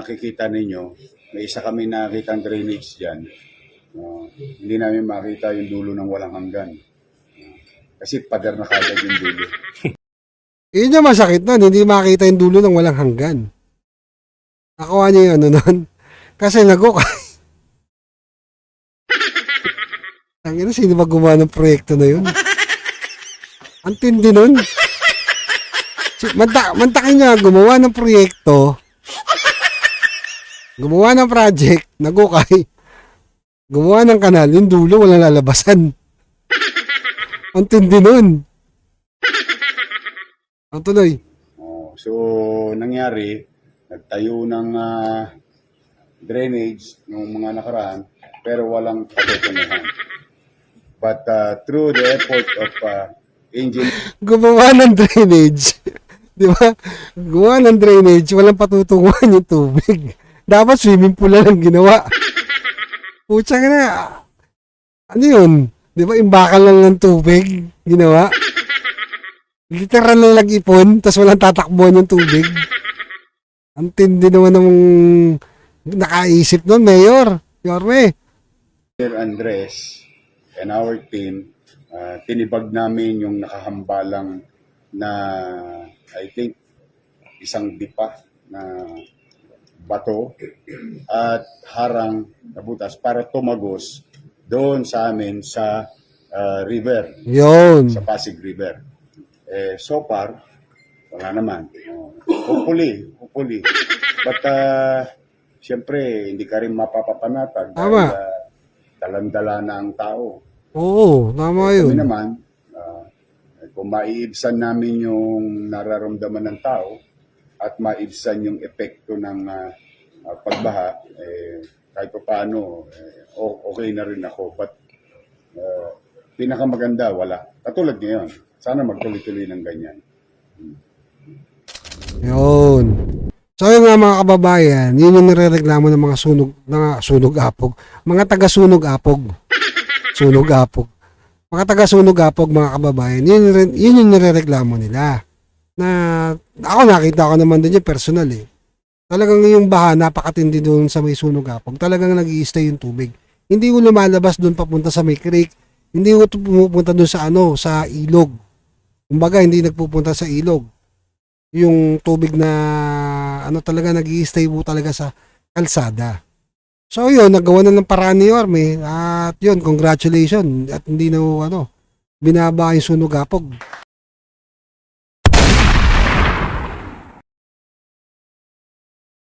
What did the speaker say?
makikita ninyo, may isa kami nakikita drainage dyan. Hindi namin makita yung dulo ng walang hanggan. Kasi pader na kagad yung dulo. Yun yung masakit nun, hindi makita yung dulo ng walang hanggan. Nakuha niya yung ano nun. Kasi nag-ukay. Ang ina, sino ba gumawa ng proyekto na yun? Ang tindi nun. Mantakin niya, gumawa ng proyekto. Gumawa ng project, nag-ukay. Gumawa ng kanal, yung dulo, walang lalabasan. Ang tindi nun. Ang tuloy. So, nangyari, nagtayo ng drainage ng mga nakaraan, pero walang patutunguhan. But through the effort of engineer, Gumawa ng drainage. Di ba? Gumawa ng drainage, walang patutunguhan yung tubig. Dapat swimming pool lang ginawa. Pucha ka na. Ano yun? Di ba? Imbakal lang ng tubig. Ginawa. Literal lang nag-ipon, tas walang tatakbuhan yung tubig. Ang tindi naman ng nakaisip nun, Mayor. Yorme. Andres and our team, tinibag namin yung nakahambalang na, I think, isang dipa na bato at harang na butas para tumagos doon sa amin sa river, Yun. sa Pasig River. So far, wala naman. Hopefully. But, siyempre, hindi ka rin mapapapanatag Tama. dahil dalandala na ang tao. Oo, tama Kami yun. naman, kung maiibsan namin yung nararamdaman ng tao at maibsan yung epekto ng pagbaha, kahit pa paano, okay na rin ako. But pinakamaganda, wala. Katulad ngayon, sana magtuloy-tuloy ng ganyan. Yun. So yun nga mga kababayan, yun yung nirereklamo ng mga sunog apog. Mga taga-sunog apog. Sunog apog. Mga taga-sunog apog mga kababayan, yun yung nirereklamo nila. Na ako nakita ko naman din yung personal eh. Talagang yung baha napakatindi doon sa may sunog apog. Talagang nag-i-stay yung tubig. Hindi ko lumalabas doon papunta sa may creek. Hindi ko pumupunta doon sa ilog. Kumbaga hindi nagpupunta sa ilog. Yung tubig na talaga nag-i-stay po talaga sa kalsada. So yun, nagawa na ng paraan ni Yorme at yun, congratulations at hindi na binaba yung sunog apog.